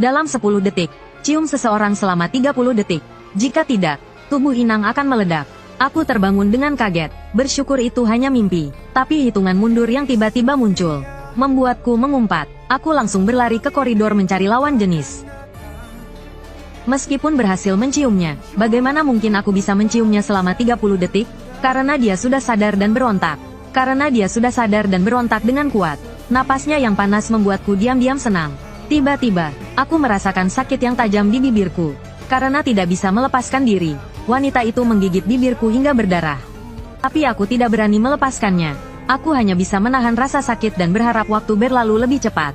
Dalam 10 detik, cium seseorang selama 30 detik. Jika tidak, tubuh Inang akan meledak. Aku terbangun dengan kaget, bersyukur itu hanya mimpi. Tapi hitungan mundur yang tiba-tiba muncul membuatku mengumpat. Aku langsung berlari ke koridor mencari lawan jenis. Meskipun berhasil menciumnya, bagaimana mungkin aku bisa menciumnya selama 30 detik? Karena dia sudah sadar dan berontak. Karena dia sudah sadar dan berontak dengan kuat. Napasnya yang panas membuatku diam-diam senang. Tiba-tiba, aku merasakan sakit yang tajam di bibirku. Karena tidak bisa melepaskan diri, wanita itu menggigit bibirku hingga berdarah. Tapi aku tidak berani melepaskannya. Aku hanya bisa menahan rasa sakit dan berharap waktu berlalu lebih cepat.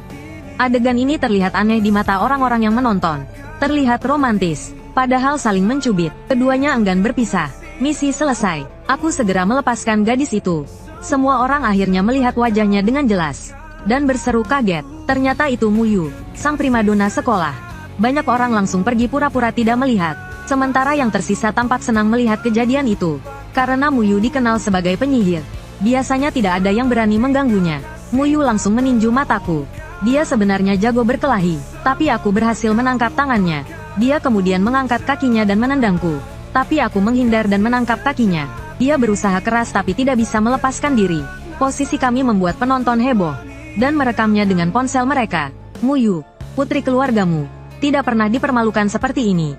Adegan ini terlihat aneh di mata orang-orang yang menonton. Terlihat romantis, padahal saling mencubit. Keduanya enggan berpisah. Misi selesai. Aku segera melepaskan gadis itu. Semua orang akhirnya melihat wajahnya dengan jelas. Dan berseru kaget. Ternyata itu Muyu, sang primadona sekolah. Banyak orang langsung pergi pura-pura tidak melihat. Sementara yang tersisa tampak senang melihat kejadian itu. Karena Muyu dikenal sebagai penyihir. Biasanya tidak ada yang berani mengganggunya. Muyu langsung meninju mataku. Dia sebenarnya jago berkelahi, tapi aku berhasil menangkap tangannya. Dia kemudian mengangkat kakinya dan menendangku. Tapi aku menghindar dan menangkap kakinya. Dia berusaha keras tapi tidak bisa melepaskan diri. Posisi kami membuat penonton heboh. Dan merekamnya dengan ponsel mereka. Muyu, putri keluargamu, tidak pernah dipermalukan seperti ini.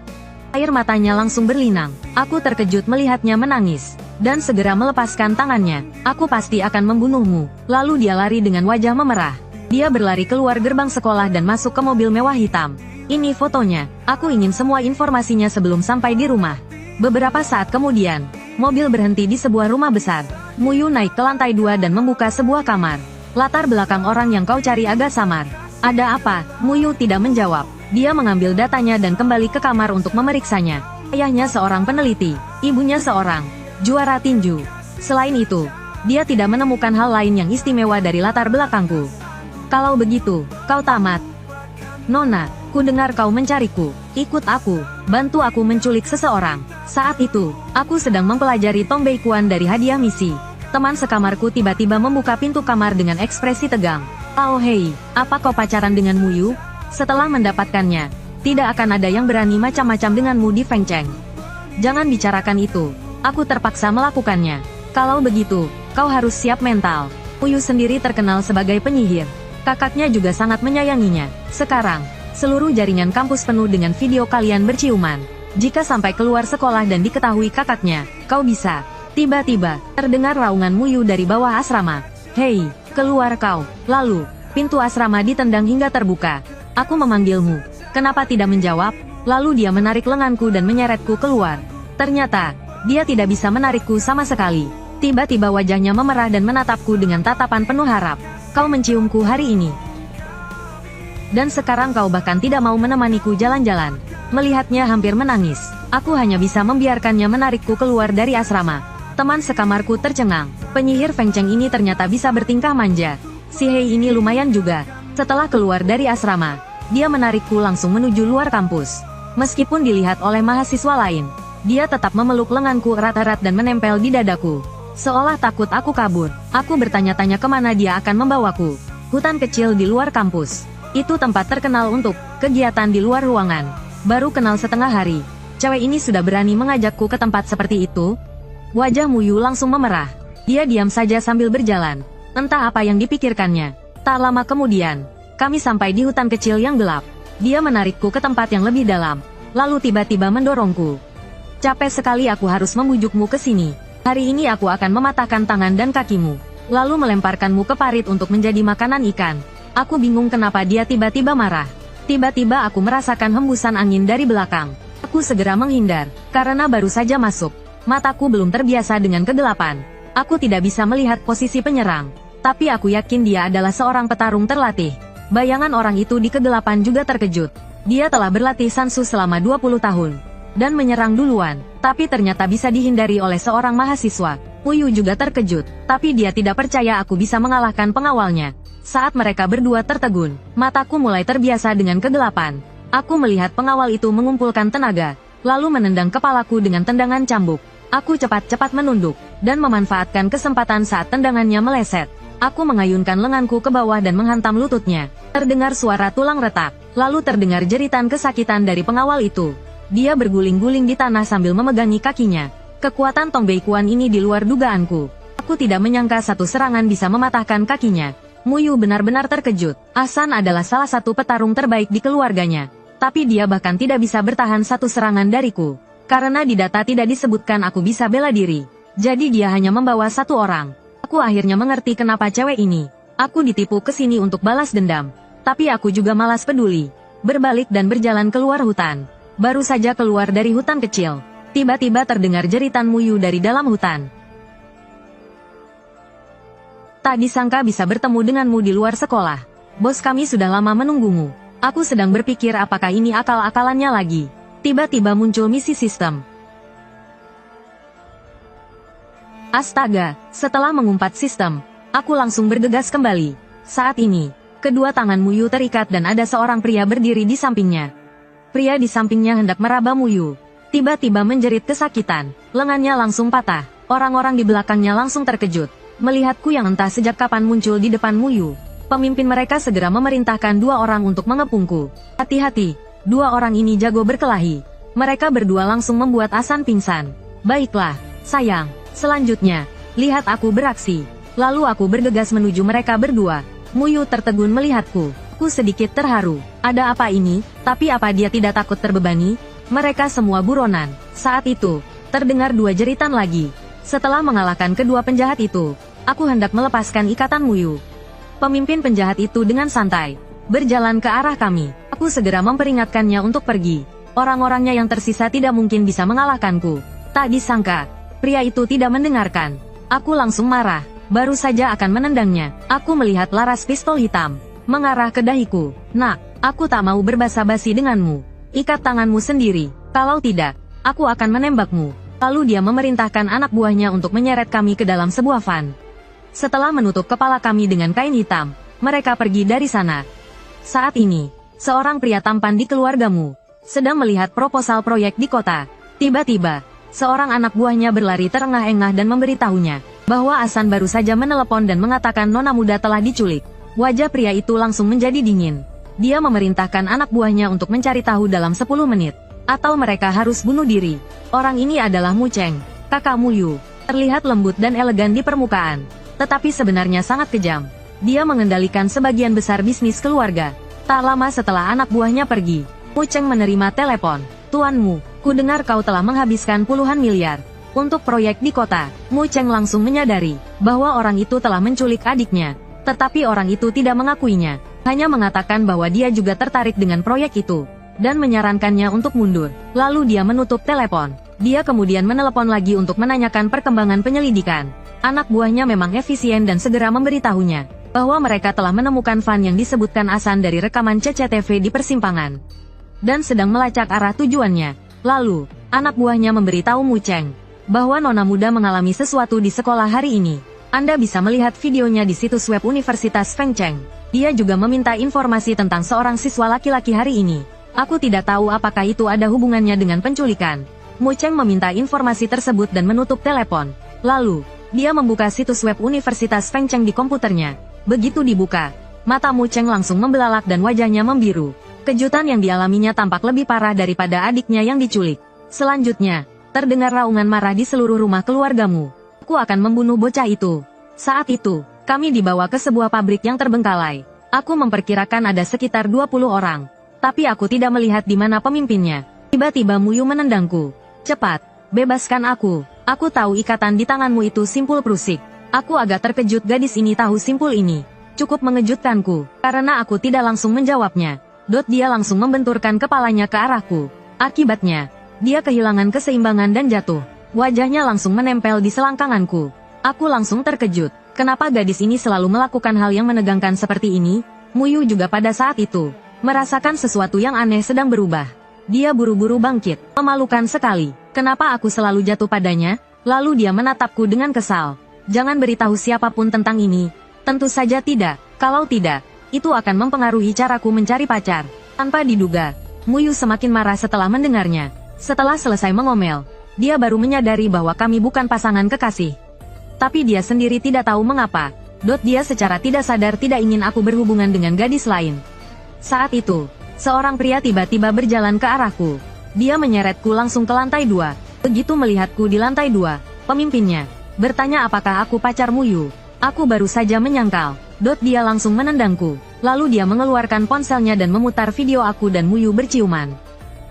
Air matanya langsung berlinang. Aku terkejut melihatnya menangis. Dan segera melepaskan tangannya. Aku pasti akan membunuhmu. Lalu dia lari dengan wajah memerah. Dia berlari keluar gerbang sekolah dan masuk ke mobil mewah hitam. Ini fotonya. Aku ingin semua informasinya sebelum sampai di rumah. Beberapa saat kemudian, mobil berhenti di sebuah rumah besar. Muyu naik ke lantai 2 dan membuka sebuah kamar. Latar belakang orang yang kau cari agak samar. Ada apa? Muyu tidak menjawab. Dia mengambil datanya dan kembali ke kamar untuk memeriksanya. Ayahnya seorang peneliti, ibunya seorang juara tinju. Selain itu, dia tidak menemukan hal lain yang istimewa dari latar belakangku. Kalau begitu, kau tamat. Nona, ku dengar kau mencariku. Ikut aku, bantu aku menculik seseorang. Saat itu, aku sedang mempelajari Tongbei Kuan dari hadiah misi. Teman sekamarku tiba-tiba membuka pintu kamar dengan ekspresi tegang. Oh hei, apa kau pacaran dengan Muyu? Setelah mendapatkannya, tidak akan ada yang berani macam-macam denganmu di Fengcheng. Jangan bicarakan itu, aku terpaksa melakukannya. Kalau begitu, kau harus siap mental. Muyu sendiri terkenal sebagai penyihir. Kakaknya juga sangat menyayanginya. Sekarang, seluruh jaringan kampus penuh dengan video kalian berciuman. Jika sampai keluar sekolah dan diketahui kakaknya, kau bisa. Tiba-tiba, terdengar raungan Muyu dari bawah asrama. Hei, keluar kau. Lalu, pintu asrama ditendang hingga terbuka. Aku memanggilmu. Kenapa tidak menjawab? Lalu dia menarik lenganku dan menyeretku keluar. Ternyata, dia tidak bisa menarikku sama sekali. Tiba-tiba wajahnya memerah dan menatapku dengan tatapan penuh harap. Kau menciumku hari ini. Dan sekarang kau bahkan tidak mau menemaniku jalan-jalan. Melihatnya hampir menangis. Aku hanya bisa membiarkannya menarikku keluar dari asrama. Teman sekamarku tercengang. Penyihir Fengcheng ini ternyata bisa bertingkah manja. Si Hei ini lumayan juga. Setelah keluar dari asrama, dia menarikku langsung menuju luar kampus. Meskipun dilihat oleh mahasiswa lain, dia tetap memeluk lenganku erat-erat dan menempel di dadaku. Seolah takut aku kabur, aku bertanya-tanya kemana dia akan membawaku. Hutan kecil di luar kampus. Itu tempat terkenal untuk kegiatan di luar ruangan. Baru kenal setengah hari, cewek ini sudah berani mengajakku ke tempat seperti itu. Wajah Muyu langsung memerah. Dia diam saja sambil berjalan. Entah apa yang dipikirkannya. Tak lama kemudian, kami sampai di hutan kecil yang gelap. Dia menarikku ke tempat yang lebih dalam. Lalu tiba-tiba mendorongku. Capek sekali aku harus membujukmu ke sini. Hari ini aku akan mematahkan tangan dan kakimu, lalu melemparkanmu ke parit untuk menjadi makanan ikan. Aku bingung kenapa dia tiba-tiba marah. Tiba-tiba aku merasakan hembusan angin dari belakang. Aku segera menghindar, karena baru saja masuk. Mataku belum terbiasa dengan kegelapan. Aku tidak bisa melihat posisi penyerang. Tapi aku yakin dia adalah seorang petarung terlatih. Bayangan orang itu di kegelapan juga terkejut. Dia telah berlatih Sansu selama 20 tahun. Dan menyerang duluan, tapi ternyata bisa dihindari oleh seorang mahasiswa. Muyu juga terkejut, tapi dia tidak percaya aku bisa mengalahkan pengawalnya. Saat mereka berdua tertegun, mataku mulai terbiasa dengan kegelapan. Aku melihat pengawal itu mengumpulkan tenaga, lalu menendang kepalaku dengan tendangan cambuk. Aku cepat-cepat menunduk, dan memanfaatkan kesempatan saat tendangannya meleset. Aku mengayunkan lenganku ke bawah dan menghantam lututnya. Terdengar suara tulang retak. Lalu terdengar jeritan kesakitan dari pengawal itu. Dia berguling-guling di tanah sambil memegangi kakinya. Kekuatan Tong Bei Quan ini di luar dugaanku. Aku tidak menyangka satu serangan bisa mematahkan kakinya. Muyu benar-benar terkejut. Asan adalah salah satu petarung terbaik di keluarganya. Tapi dia bahkan tidak bisa bertahan satu serangan dariku. Karena di data tidak disebutkan aku bisa bela diri. Jadi dia hanya membawa satu orang. Aku akhirnya mengerti kenapa cewek ini. Aku ditipu ke sini untuk balas dendam. Tapi aku juga malas peduli. Berbalik dan berjalan keluar hutan. Baru saja keluar dari hutan kecil. Tiba-tiba terdengar jeritan Muyu dari dalam hutan. Tak disangka bisa bertemu denganmu di luar sekolah. Bos kami sudah lama menunggumu. Aku sedang berpikir apakah ini akal-akalannya lagi. Tiba-tiba muncul misi sistem. Astaga, setelah mengumpat sistem, aku langsung bergegas kembali. Saat ini, kedua tangan Muyu terikat dan ada seorang pria berdiri di sampingnya. Pria di sampingnya hendak meraba Muyu. Tiba-tiba menjerit kesakitan, lengannya langsung patah. Orang-orang di belakangnya langsung terkejut. Melihatku yang entah sejak kapan muncul di depan Muyu. Pemimpin mereka segera memerintahkan dua orang untuk mengepungku. Hati-hati, dua orang ini jago berkelahi. Mereka berdua langsung membuat Asan pingsan. Baiklah, sayang. Selanjutnya, lihat aku beraksi. Lalu aku bergegas menuju mereka berdua. Muyu tertegun melihatku. Aku sedikit terharu. Ada apa ini? Tapi apa dia tidak takut terbebani? Mereka semua buronan. Saat itu, terdengar dua jeritan lagi. Setelah mengalahkan kedua penjahat itu, aku hendak melepaskan ikatan Muyu. Pemimpin penjahat itu dengan santai berjalan ke arah kami. Aku segera memperingatkannya untuk pergi. Orang-orangnya yang tersisa tidak mungkin bisa mengalahkanku. Tak disangka, pria itu tidak mendengarkan. Aku langsung marah. Baru saja akan menendangnya. Aku melihat laras pistol hitam mengarah ke dahiku. Nak, aku tak mau berbasa-basi denganmu. Ikat tanganmu sendiri. Kalau tidak, aku akan menembakmu. Lalu dia memerintahkan anak buahnya untuk menyeret kami ke dalam sebuah van. Setelah menutup kepala kami dengan kain hitam, mereka pergi dari sana. Saat ini, seorang pria tampan di keluargamu sedang melihat proposal proyek di kota. Tiba-tiba, seorang anak buahnya berlari terengah-engah dan memberitahunya bahwa Asan baru saja menelepon dan mengatakan nona muda telah diculik. Wajah pria itu langsung menjadi dingin. Dia memerintahkan anak buahnya untuk mencari tahu dalam 10 menit. Atau mereka harus bunuh diri. Orang ini adalah Mu Cheng, kakak Muyu. Terlihat lembut dan elegan di permukaan. Tetapi sebenarnya sangat kejam. Dia mengendalikan sebagian besar bisnis keluarga. Tak lama setelah anak buahnya pergi, Mu Cheng menerima telepon. Tuanmu, ku dengar kau telah menghabiskan puluhan miliar untuk proyek di kota. Mu Cheng langsung menyadari bahwa orang itu telah menculik adiknya. Tetapi orang itu tidak mengakuinya. Hanya mengatakan bahwa dia juga tertarik dengan proyek itu. Dan menyarankannya untuk mundur. Lalu dia menutup telepon. Dia kemudian menelepon lagi untuk menanyakan perkembangan penyelidikan. Anak buahnya memang efisien dan segera memberitahunya bahwa mereka telah menemukan van yang disebutkan Asan dari rekaman CCTV di persimpangan dan sedang melacak arah tujuannya. Lalu, anak buahnya memberitahu Mu Cheng bahwa nona muda mengalami sesuatu di sekolah hari ini. Anda bisa melihat videonya di situs web Universitas Feng Cheng. Dia juga meminta informasi tentang seorang siswa laki-laki hari ini. Aku tidak tahu apakah itu ada hubungannya dengan penculikan. Mu Cheng meminta informasi tersebut dan menutup telepon. Lalu, dia membuka situs web Universitas Feng Cheng di komputernya. Begitu dibuka, mata Mu Cheng langsung membelalak dan wajahnya membiru. Kejutan yang dialaminya tampak lebih parah daripada adiknya yang diculik. Selanjutnya, terdengar raungan marah di seluruh rumah keluargamu. Aku akan membunuh bocah itu. Saat itu, kami dibawa ke sebuah pabrik yang terbengkalai. Aku memperkirakan ada sekitar 20 orang. Tapi aku tidak melihat di mana pemimpinnya. Tiba-tiba Muyu menendangku. Cepat, bebaskan aku. Aku tahu ikatan di tanganmu itu simpul prusik. Aku agak terkejut gadis ini tahu simpul ini. Cukup mengejutkanku, karena aku tidak langsung menjawabnya. Dia langsung membenturkan kepalanya ke arahku. Akibatnya, dia kehilangan keseimbangan dan jatuh. Wajahnya langsung menempel di selangkanganku. Aku langsung terkejut. Kenapa gadis ini selalu melakukan hal yang menegangkan seperti ini? Muyu juga pada saat itu merasakan sesuatu yang aneh sedang berubah. Dia buru-buru bangkit. Memalukan sekali. Kenapa aku selalu jatuh padanya? Lalu dia menatapku dengan kesal. Jangan beritahu siapapun tentang ini. Tentu saja tidak. Kalau tidak, itu akan mempengaruhi caraku mencari pacar. Tanpa diduga, Muyu semakin marah setelah mendengarnya. Setelah selesai mengomel, dia baru menyadari bahwa kami bukan pasangan kekasih. Tapi dia sendiri tidak tahu mengapa. Dia secara tidak sadar tidak ingin aku berhubungan dengan gadis lain. Saat itu, seorang pria tiba-tiba berjalan ke arahku. Dia menyeretku langsung ke lantai 2. Begitu melihatku di lantai 2, pemimpinnya bertanya apakah aku pacar Muyu. Aku baru saja menyangkal. Dia langsung menendangku. Lalu dia mengeluarkan ponselnya dan memutar video aku dan Muyu berciuman.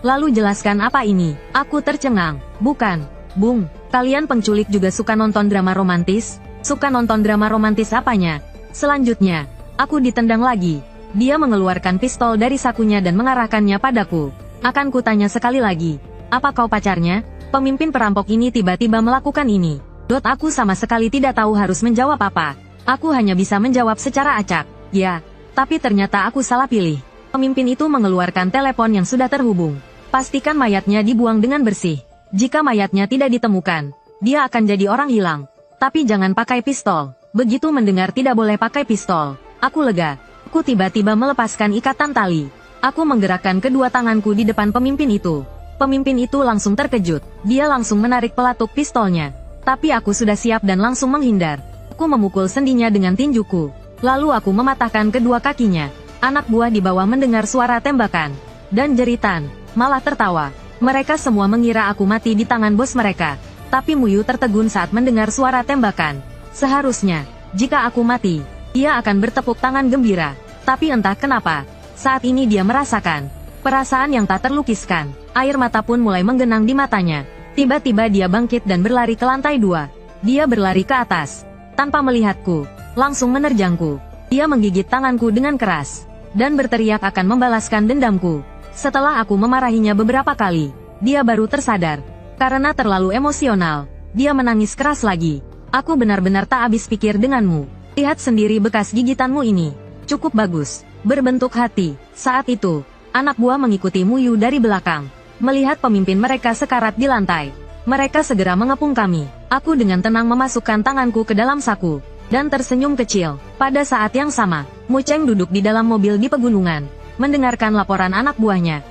Lalu jelaskan apa ini? Aku tercengang. Bukan, Bung. Kalian penculik juga suka nonton drama romantis? Suka nonton drama romantis apanya? Selanjutnya, aku ditendang lagi. Dia mengeluarkan pistol dari sakunya dan mengarahkannya padaku. Akan kutanya sekali lagi. Apa kau pacarnya? Pemimpin perampok ini tiba-tiba melakukan ini. Aku sama sekali tidak tahu harus menjawab apa. Aku hanya bisa menjawab secara acak. Ya, tapi ternyata aku salah pilih. Pemimpin itu mengeluarkan telepon yang sudah terhubung. Pastikan mayatnya dibuang dengan bersih. Jika mayatnya tidak ditemukan, dia akan jadi orang hilang. Tapi jangan pakai pistol. Begitu mendengar tidak boleh pakai pistol, aku lega. Aku tiba-tiba melepaskan ikatan tali. Aku menggerakkan kedua tanganku di depan pemimpin itu. Pemimpin itu langsung terkejut. Dia langsung menarik pelatuk pistolnya. Tapi aku sudah siap dan langsung menghindar. Aku memukul sendinya dengan tinjuku. Lalu aku mematahkan kedua kakinya. Anak buah di bawah mendengar suara tembakan dan jeritan, malah tertawa. Mereka semua mengira aku mati di tangan bos mereka. Tapi Muyu tertegun saat mendengar suara tembakan. Seharusnya, jika aku mati, dia akan bertepuk tangan gembira. Tapi entah kenapa, saat ini dia merasakan perasaan yang tak terlukiskan. Air mata pun mulai menggenang di matanya. Tiba-tiba dia bangkit dan berlari ke lantai 2. Dia berlari ke atas. Tanpa melihatku, langsung menerjangku. Dia menggigit tanganku dengan keras. Dan berteriak akan membalaskan dendamku. Setelah aku memarahinya beberapa kali, dia baru tersadar. Karena terlalu emosional, dia menangis keras lagi. Aku benar-benar tak habis pikir denganmu. Lihat sendiri bekas gigitanmu ini. Cukup bagus. Berbentuk hati. Saat itu, anak buah mengikuti Muyu dari belakang. Melihat pemimpin mereka sekarat di lantai, mereka segera mengepung kami. Aku dengan tenang memasukkan tanganku ke dalam saku, dan tersenyum kecil. Pada saat yang sama, Mu Cheng duduk di dalam mobil di pegunungan, mendengarkan laporan anak buahnya.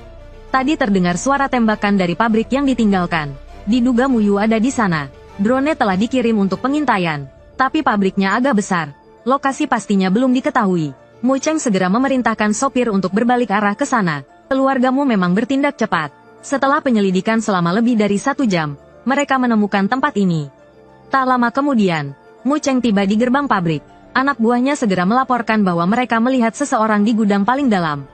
Tadi terdengar suara tembakan dari pabrik yang ditinggalkan. Diduga Muyu ada di sana. Drone telah dikirim untuk pengintaian, tapi pabriknya agak besar. Lokasi pastinya belum diketahui. Mu Cheng segera memerintahkan sopir untuk berbalik arah ke sana. Keluargamu memang bertindak cepat. Setelah penyelidikan selama lebih dari 1 jam, mereka menemukan tempat ini. Tak lama kemudian, Mu Cheng tiba di gerbang pabrik. Anak buahnya segera melaporkan bahwa mereka melihat seseorang di gudang paling dalam.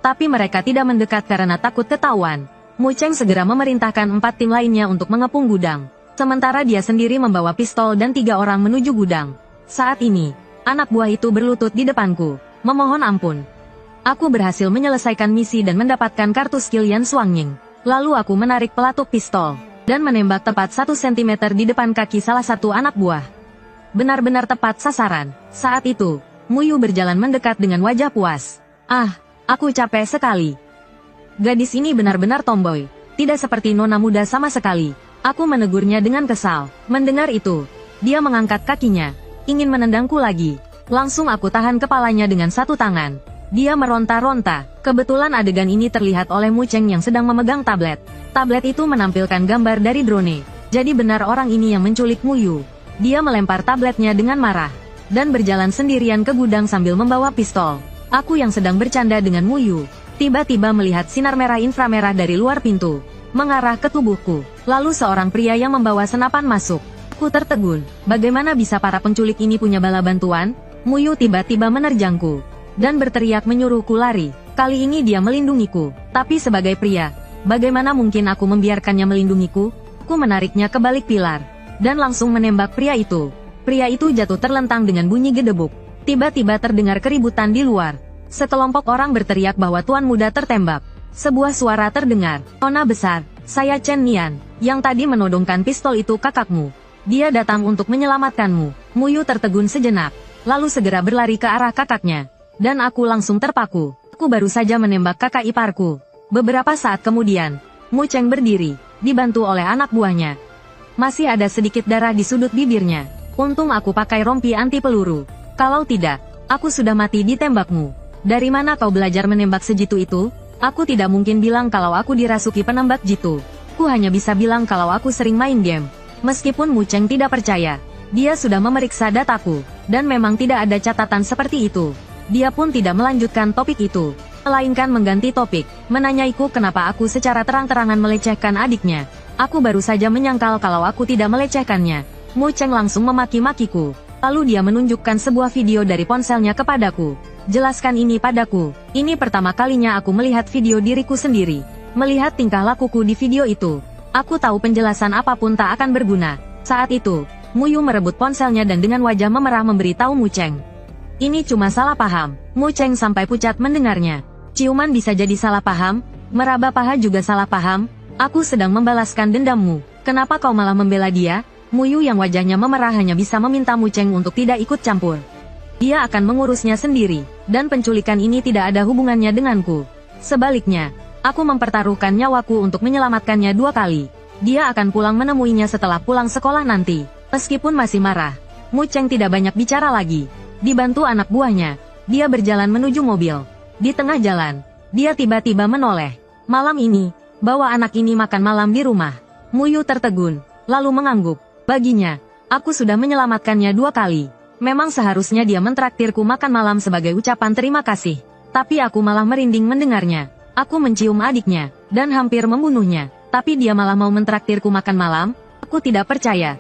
Tapi mereka tidak mendekat karena takut ketahuan. Mu Cheng segera memerintahkan 4 tim lainnya untuk mengepung gudang. Sementara dia sendiri membawa pistol dan 3 orang menuju gudang. Saat ini, anak buah itu berlutut di depanku, memohon ampun. Aku berhasil menyelesaikan misi dan mendapatkan kartu skill Yan Suangying. Lalu aku menarik pelatuk pistol, dan menembak tepat 1 cm di depan kaki salah satu anak buah. Benar-benar tepat sasaran. Saat itu, Muyu berjalan mendekat dengan wajah puas. Ah, aku capek sekali. Gadis ini benar-benar tomboy. Tidak seperti nona muda sama sekali. Aku menegurnya dengan kesal. Mendengar itu, dia mengangkat kakinya, ingin menendangku lagi. Langsung aku tahan kepalanya dengan 1 tangan. Dia meronta-ronta. Kebetulan adegan ini terlihat oleh Mu Cheng yang sedang memegang tablet. Tablet itu menampilkan gambar dari drone. Jadi benar orang ini yang menculik Muyu. Dia melempar tabletnya dengan marah, dan berjalan sendirian ke gudang sambil membawa pistol. Aku yang sedang bercanda dengan Muyu, tiba-tiba melihat sinar merah inframerah dari luar pintu, mengarah ke tubuhku. Lalu seorang pria yang membawa senapan masuk. Aku tertegun. Bagaimana bisa para penculik ini punya bala bantuan? Muyu tiba-tiba menerjangku dan berteriak menyuruhku lari. Kali ini dia melindungiku. Tapi sebagai pria, bagaimana mungkin aku membiarkannya melindungiku? Aku menariknya ke balik pilar, dan langsung menembak pria itu. Pria itu jatuh terlentang dengan bunyi gedebuk. Tiba-tiba terdengar keributan di luar. Sekelompok orang berteriak bahwa tuan muda tertembak. Sebuah suara terdengar. Nona besar, saya Chen Nian, yang tadi menodongkan pistol itu kakakmu. Dia datang untuk menyelamatkanmu. Muyu tertegun sejenak, lalu segera berlari ke arah kakaknya. Dan aku langsung terpaku. Aku baru saja menembak kakak iparku. Beberapa saat kemudian, Mu Cheng berdiri, dibantu oleh anak buahnya. Masih ada sedikit darah di sudut bibirnya. Untung aku pakai rompi anti peluru. Kalau tidak, aku sudah mati ditembakmu. Dari mana kau belajar menembak sejitu itu? Aku tidak mungkin bilang kalau aku dirasuki penembak jitu. Aku hanya bisa bilang kalau aku sering main game. Meskipun Mu Cheng tidak percaya, dia sudah memeriksa dataku. dan memang tidak ada catatan seperti itu. Dia pun tidak melanjutkan topik itu, melainkan mengganti topik, menanyaiku kenapa aku secara terang-terangan melecehkan adiknya. Aku baru saja menyangkal kalau aku tidak melecehkannya. Mu Cheng langsung memaki-makiku. Lalu dia menunjukkan sebuah video dari ponselnya kepadaku. Jelaskan ini padaku. Ini pertama kalinya aku melihat video diriku sendiri. Melihat tingkah lakuku di video itu, aku tahu penjelasan apapun tak akan berguna. Saat itu, Mu Yu merebut ponselnya dan dengan wajah memerah memberitahu Mu Cheng. Ini cuma salah paham. Mu Cheng sampai pucat mendengarnya. Ciuman bisa jadi salah paham, meraba paha juga salah paham. Aku sedang membalaskan dendammu. Kenapa kau malah membela dia? Mu Yu yang wajahnya memerah hanya bisa meminta Mu Cheng untuk tidak ikut campur. Dia akan mengurusnya sendiri, dan penculikan ini tidak ada hubungannya denganku. Sebaliknya, aku mempertaruhkan nyawaku untuk menyelamatkannya 2 kali. Dia akan pulang menemuinya setelah pulang sekolah nanti. Meskipun masih marah, Mu Cheng tidak banyak bicara lagi. Dibantu anak buahnya, dia berjalan menuju mobil. Di tengah jalan, dia tiba-tiba menoleh. Malam ini, bawa anak ini makan malam di rumah. Mu Yu tertegun, lalu mengangguk. Baginya, aku sudah menyelamatkannya 2 kali. Memang seharusnya dia mentraktirku makan malam sebagai ucapan terima kasih. Tapi aku malah merinding mendengarnya. Aku mencium adiknya, dan hampir membunuhnya. Tapi dia malah mau mentraktirku makan malam? Aku tidak percaya.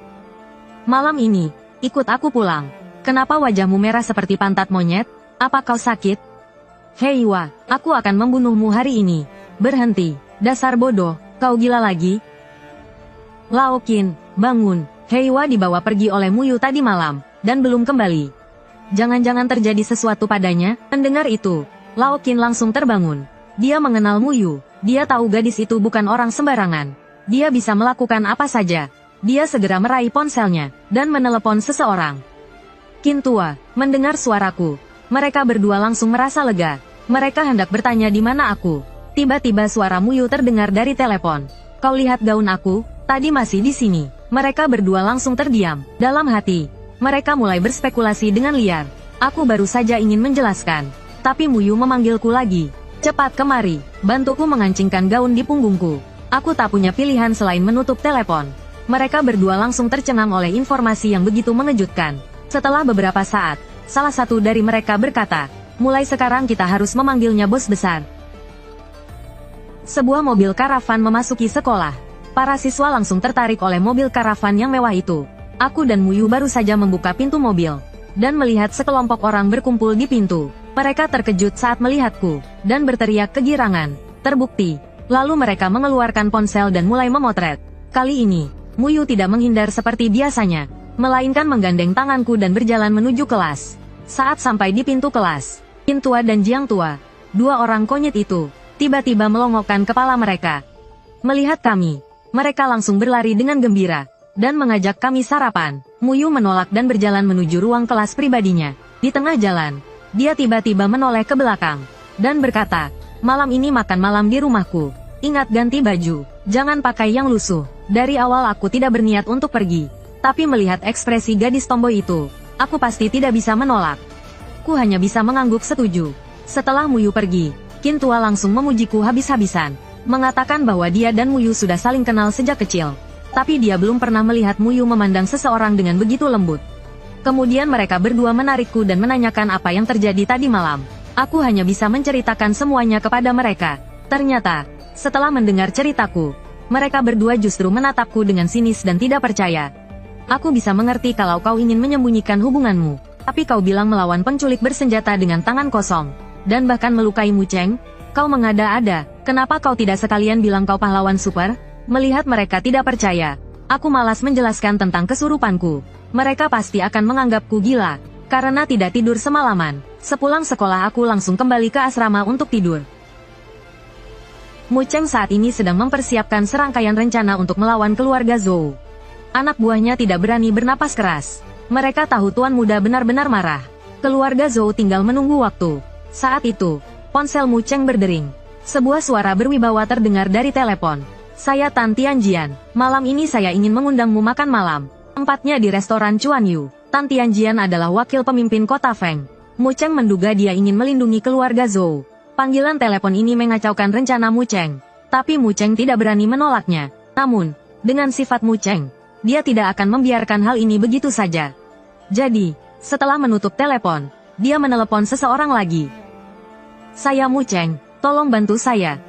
Malam ini, ikut aku pulang. Kenapa wajahmu merah seperti pantat monyet? Apa kau sakit? Hei Wa, aku akan membunuhmu hari ini. Berhenti, dasar bodoh, kau gila lagi? Lao Qin, bangun. Hei Wa dibawa pergi oleh Mu Yu tadi malam, dan belum kembali. Jangan-jangan terjadi sesuatu padanya? Mendengar itu, Lao Qin langsung terbangun. Dia mengenal Mu Yu. Dia tahu gadis itu bukan orang sembarangan. Dia bisa melakukan apa saja. Dia segera meraih ponselnya, dan menelepon seseorang. Qin tua, mendengar suaraku. Mereka berdua langsung merasa lega. Mereka hendak bertanya di mana aku. Tiba-tiba suara Mu Yu terdengar dari telepon. Kau lihat gaun aku? Tadi masih di sini. Mereka berdua langsung terdiam. Dalam hati, mereka mulai berspekulasi dengan liar. Aku baru saja ingin menjelaskan. Tapi Mu Yu memanggilku lagi. Cepat kemari, bantuku mengancingkan gaun di punggungku. Aku tak punya pilihan selain menutup telepon. Mereka berdua langsung tercengang oleh informasi yang begitu mengejutkan. Setelah beberapa saat, salah satu dari mereka berkata, mulai sekarang kita harus memanggilnya bos besar. Sebuah mobil karavan memasuki sekolah. Para siswa langsung tertarik oleh mobil karavan yang mewah itu. Aku dan Mu Yu baru saja membuka pintu mobil, dan melihat sekelompok orang berkumpul di pintu. Mereka terkejut saat melihatku, dan berteriak kegirangan. Terbukti. Lalu mereka mengeluarkan ponsel dan mulai memotret. Kali ini, Mu Yu tidak menghindar seperti biasanya, melainkan menggandeng tanganku dan berjalan menuju kelas. Saat sampai di pintu kelas, Qin tua dan Jiang tua, 2 orang konyit itu, tiba-tiba melongokkan kepala mereka. Melihat kami, mereka langsung berlari dengan gembira, dan mengajak kami sarapan. Mu Yu menolak dan berjalan menuju ruang kelas pribadinya. Di tengah jalan, dia tiba-tiba menoleh ke belakang, dan berkata, malam ini makan malam di rumahku. Ingat ganti baju, jangan pakai yang lusuh. Dari awal aku tidak berniat untuk pergi, tapi melihat ekspresi gadis tomboy itu, aku pasti tidak bisa menolak. Ku hanya bisa mengangguk setuju. Setelah Mu Yu pergi, Qin tua langsung memujiku habis-habisan, mengatakan bahwa dia dan Mu Yu sudah saling kenal sejak kecil. Tapi dia belum pernah melihat Mu Yu memandang seseorang dengan begitu lembut. Kemudian mereka berdua menarikku dan menanyakan apa yang terjadi tadi malam. Aku hanya bisa menceritakan semuanya kepada mereka. Ternyata, setelah mendengar ceritaku, mereka berdua justru menatapku dengan sinis dan tidak percaya. Aku bisa mengerti kalau kau ingin menyembunyikan hubunganmu, tapi kau bilang melawan penculik bersenjata dengan tangan kosong, dan bahkan melukai Mu Cheng. Kau mengada-ada, kenapa kau tidak sekalian bilang kau pahlawan super? Melihat mereka tidak percaya, aku malas menjelaskan tentang kesurupanku. Mereka pasti akan menganggapku gila, karena tidak tidur semalaman. Sepulang sekolah aku langsung kembali ke asrama untuk tidur. Mu Cheng saat ini sedang mempersiapkan serangkaian rencana untuk melawan keluarga Zhou. Anak buahnya tidak berani bernapas keras. Mereka tahu tuan muda benar-benar marah. Keluarga Zhou tinggal menunggu waktu. Saat itu, ponsel Mu Cheng berdering. Sebuah suara berwibawa terdengar dari telepon. Saya Tan Tianjian, malam ini saya ingin mengundangmu makan malam. Tempatnya di restoran Chuan Yu. Tan Tianjian adalah wakil pemimpin kota Feng. Mu Cheng menduga dia ingin melindungi keluarga Zhou. Panggilan telepon ini mengacaukan rencana Mu Cheng. Tapi Mu Cheng tidak berani menolaknya. Namun, dengan sifat Mu Cheng, dia tidak akan membiarkan hal ini begitu saja. Jadi, Setelah menutup telepon, dia menelepon seseorang lagi. Saya Mu Cheng, tolong bantu saya.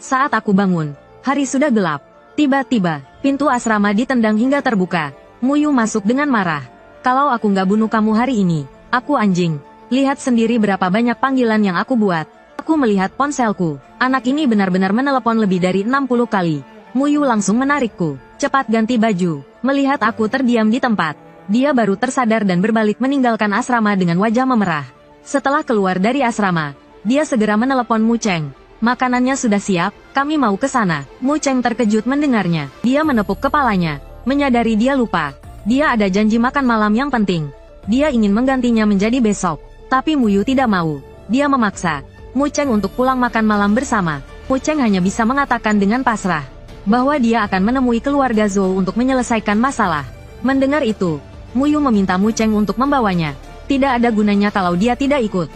Saat aku bangun, hari sudah gelap. Tiba-tiba, pintu asrama ditendang hingga terbuka. Mu Yu masuk dengan marah. Kalau aku nggak bunuh kamu hari ini, aku anjing. Lihat sendiri berapa banyak panggilan yang aku buat. Aku melihat ponselku. Anak ini benar-benar menelepon lebih dari 60 kali. Mu Yu langsung menarikku. Cepat ganti baju. Melihat aku terdiam di tempat, dia baru tersadar dan berbalik meninggalkan asrama dengan wajah memerah. Setelah keluar dari asrama, dia segera menelepon Mu Cheng. Makanannya sudah siap, kami mau ke sana. Mu Cheng terkejut mendengarnya. Dia menepuk kepalanya, menyadari dia lupa. Dia ada janji makan malam yang penting. Dia ingin menggantinya menjadi besok. Tapi Mu Yu tidak mau. Dia memaksa Mu Cheng untuk pulang makan malam bersama. Mu Cheng hanya bisa mengatakan dengan pasrah bahwa dia akan menemui keluarga Zhou untuk menyelesaikan masalah. Mendengar itu, Mu Yu meminta Mu Cheng untuk membawanya. Tidak ada gunanya kalau dia tidak ikut.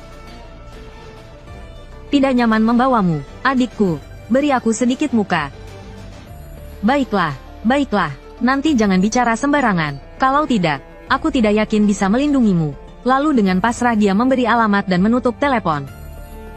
Tidak nyaman membawamu, adikku. Beri aku sedikit muka. Baiklah, baiklah. Nanti jangan bicara sembarangan. Kalau tidak, aku tidak yakin bisa melindungimu. Lalu dengan pasrah dia memberi alamat dan menutup telepon.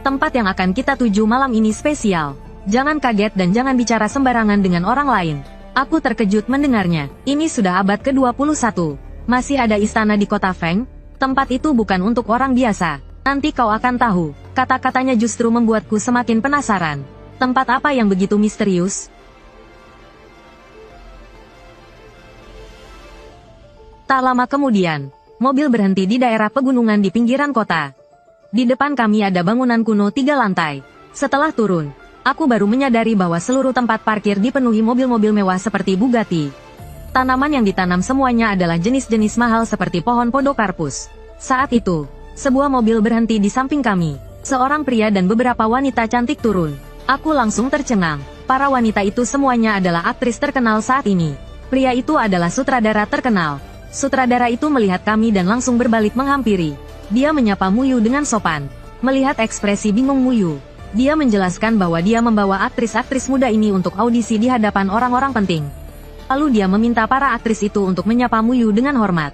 Tempat yang akan kita tuju malam ini spesial. Jangan kaget dan jangan bicara sembarangan dengan orang lain. Aku terkejut mendengarnya. Ini sudah abad ke-21. Masih ada istana di kota Feng? Tempat itu bukan untuk orang biasa. Nanti kau akan tahu. Kata-katanya justru membuatku semakin penasaran. Tempat apa yang begitu misterius? Tak lama kemudian, mobil berhenti di daerah pegunungan di pinggiran kota. Di depan kami ada bangunan kuno 3 lantai. Setelah turun, aku baru menyadari bahwa seluruh tempat parkir dipenuhi mobil-mobil mewah seperti Bugatti. Tanaman yang ditanam semuanya adalah jenis-jenis mahal seperti pohon podocarpus. Saat itu, sebuah mobil berhenti di samping kami. Seorang pria dan beberapa wanita cantik turun. Aku langsung tercengang. Para wanita itu semuanya adalah aktris terkenal saat ini. Pria itu adalah sutradara terkenal. Sutradara itu melihat kami dan langsung berbalik menghampiri. Dia menyapa Mu Yu dengan sopan. Melihat ekspresi bingung Mu Yu, dia menjelaskan bahwa dia membawa aktris-aktris muda ini untuk audisi di hadapan orang-orang penting. Lalu dia meminta para aktris itu untuk menyapa Mu Yu dengan hormat.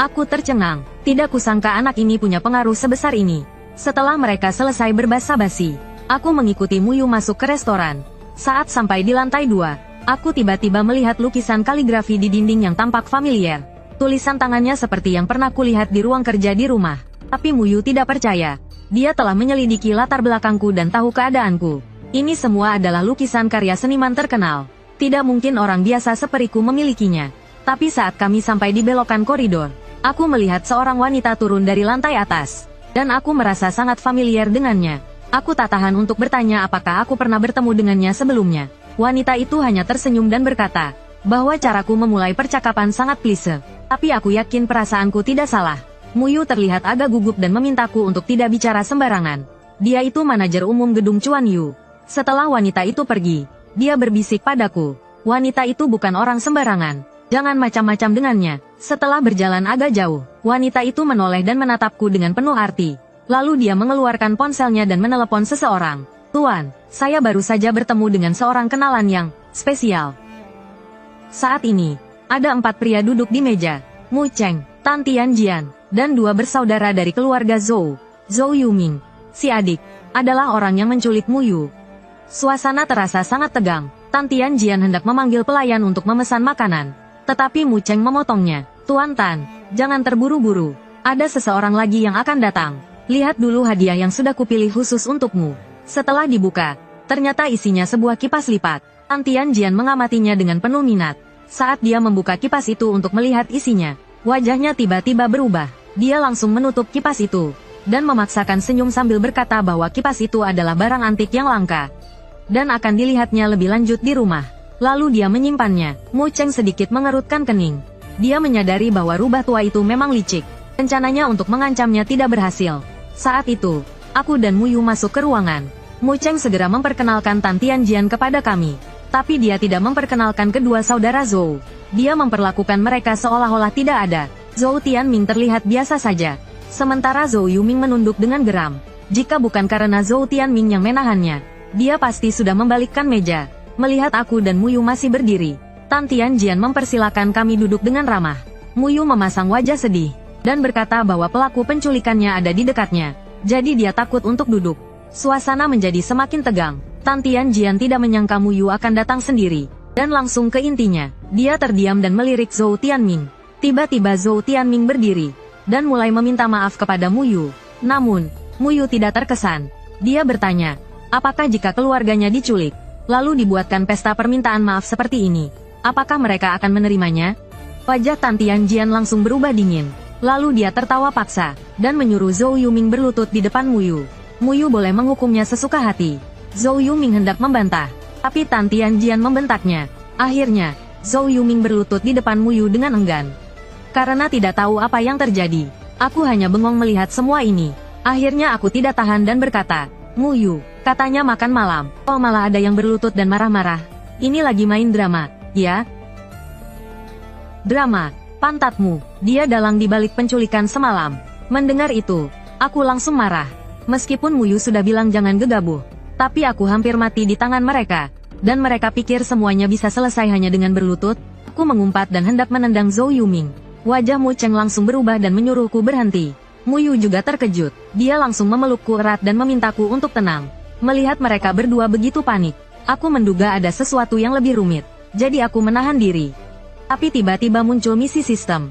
Aku tercengang. Tidak kusangka anak ini punya pengaruh sebesar ini. Setelah mereka selesai berbasa-basi, aku mengikuti Mu Yu masuk ke restoran. Saat sampai di lantai 2, aku tiba-tiba melihat lukisan kaligrafi di dinding yang tampak familiar. Tulisan tangannya seperti yang pernah kulihat di ruang kerja di rumah. Tapi Mu Yu tidak percaya. Dia telah menyelidiki latar belakangku dan tahu keadaanku. Ini semua adalah lukisan karya seniman terkenal. Tidak mungkin orang biasa seperiku memilikinya. Tapi saat kami sampai di belokan koridor, aku melihat seorang wanita turun dari lantai atas. Dan aku merasa sangat familiar dengannya. Aku tak tahan untuk bertanya apakah aku pernah bertemu dengannya sebelumnya. Wanita itu hanya tersenyum dan berkata bahwa caraku memulai percakapan sangat klise. Tapi aku yakin perasaanku tidak salah. Mu Yu terlihat agak gugup dan memintaku untuk tidak bicara sembarangan. Dia itu manajer umum gedung Chuan Yu. Setelah wanita itu pergi, dia berbisik padaku. Wanita itu bukan orang sembarangan. Jangan macam-macam dengannya. Setelah berjalan agak jauh, wanita itu menoleh dan menatapku dengan penuh arti. Lalu dia mengeluarkan ponselnya dan menelepon seseorang. Tuan, saya baru saja bertemu dengan seorang kenalan yang spesial. Saat ini, ada 4 pria duduk di meja. Mu Cheng, Tan Tianjian, dan 2 bersaudara dari keluarga Zhou. Zhou Yuming, si adik, adalah orang yang menculik Mu Yu. Suasana terasa sangat tegang. Tan Tianjian hendak memanggil pelayan untuk memesan makanan. Tetapi Mu Cheng memotongnya. Tuan Tan, jangan terburu-buru. Ada seseorang lagi yang akan datang. Lihat dulu hadiah yang sudah kupilih khusus untukmu. Setelah dibuka, ternyata isinya sebuah kipas lipat. Tan Tianjian mengamatinya dengan penuh minat. Saat dia membuka kipas itu untuk melihat isinya, wajahnya tiba-tiba berubah. Dia langsung menutup kipas itu, dan memaksakan senyum sambil berkata bahwa kipas itu adalah barang antik yang langka. Dan akan dilihatnya lebih lanjut di rumah. Lalu dia menyimpannya. Mu Cheng sedikit mengerutkan kening. Dia menyadari bahwa rubah tua itu memang licik. Rencananya untuk mengancamnya tidak berhasil. Saat itu, aku dan Mu Yu masuk ke ruangan. Mu Cheng segera memperkenalkan Tan Tianjian kepada kami. Tapi dia tidak memperkenalkan kedua saudara Zhou. Dia memperlakukan mereka seolah-olah tidak ada. Zhou Tianming terlihat biasa saja. Sementara Zhou Yuming menunduk dengan geram. Jika bukan karena Zhou Tianming yang menahannya, dia pasti sudah membalikkan meja. Melihat aku dan Mu Yu masih berdiri, Tan Tianjian mempersilakan kami duduk dengan ramah. Mu Yu memasang wajah sedih, dan berkata bahwa pelaku penculikannya ada di dekatnya. Jadi dia takut untuk duduk. Suasana menjadi semakin tegang. Tan Tianjian tidak menyangka Mu Yu akan datang sendiri, dan langsung ke intinya. Dia terdiam dan melirik Zhou Tianming. Tiba-tiba Zhou Tianming berdiri, dan mulai meminta maaf kepada Mu Yu. Namun, Mu Yu tidak terkesan. Dia bertanya, apakah jika keluarganya diculik, lalu dibuatkan pesta permintaan maaf seperti ini, apakah mereka akan menerimanya? Wajah Tan Tianjian langsung berubah dingin. Lalu dia tertawa paksa, dan menyuruh Zhou Yuming berlutut di depan Mu Yu. Mu Yu boleh menghukumnya sesuka hati. Zhou Yuming hendak membantah, tapi Tan Tianjian membentaknya. Akhirnya, Zhou Yuming berlutut di depan Mu Yu dengan enggan. Karena tidak tahu apa yang terjadi, aku hanya bengong melihat semua ini. Akhirnya aku tidak tahan dan berkata, Mu Yu, katanya makan malam, oh malah ada yang berlutut dan marah-marah. Ini lagi main drama, ya? Drama, pantatmu, dia dalang di balik penculikan semalam. Mendengar itu, aku langsung marah. Meskipun Mu Yu sudah bilang jangan gegabah, tapi aku hampir mati di tangan mereka. Dan mereka pikir semuanya bisa selesai hanya dengan berlutut. Aku mengumpat dan hendak menendang Zhou Yuming. Wajah Mu Cheng langsung berubah dan menyuruhku berhenti. Mu Yu juga terkejut. Dia langsung memelukku erat dan memintaku untuk tenang. Melihat mereka berdua begitu panik, aku menduga ada sesuatu yang lebih rumit. Jadi aku menahan diri. Tapi tiba-tiba muncul misi sistem.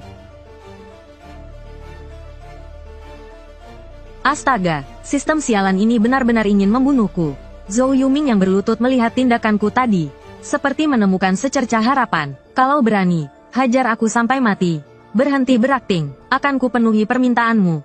Astaga, sistem sialan ini benar-benar ingin membunuhku. Zhou Yuming yang berlutut melihat tindakanku tadi, seperti menemukan secercah harapan. Kalau berani, hajar aku sampai mati. Berhenti berakting, akan kupenuhi permintaanmu.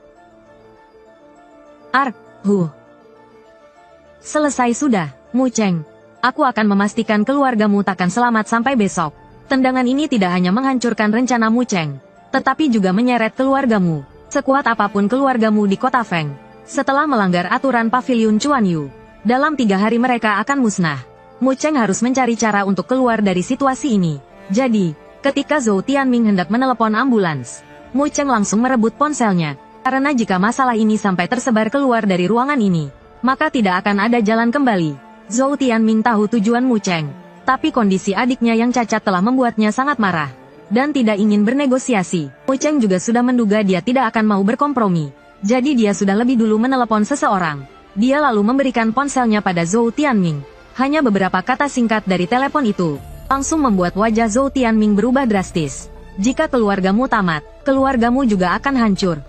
Selesai sudah, Mu Cheng. Aku akan memastikan keluargamu takkan selamat sampai besok. Tendangan ini tidak hanya menghancurkan rencana Mu Cheng, tetapi juga menyeret keluargamu. Sekuat apapun keluargamu di kota Feng, setelah melanggar aturan pavilion Chuan Yu, dalam 3 hari mereka akan musnah. Mu Cheng harus mencari cara untuk keluar dari situasi ini. Jadi, ketika Zhou Tianming hendak menelepon ambulans, Mu Cheng langsung merebut ponselnya. Karena jika masalah ini sampai tersebar keluar dari ruangan ini, maka tidak akan ada jalan kembali. Zhou Tianming tahu tujuan Mu Cheng, tapi kondisi adiknya yang cacat telah membuatnya sangat marah, dan tidak ingin bernegosiasi. Mu Cheng juga sudah menduga dia tidak akan mau berkompromi. Jadi dia sudah lebih dulu menelepon seseorang. Dia lalu memberikan ponselnya pada Zhou Tianming. Hanya beberapa kata singkat dari telepon itu, langsung membuat wajah Zhou Tianming berubah drastis. Jika keluargamu tamat, keluargamu juga akan hancur.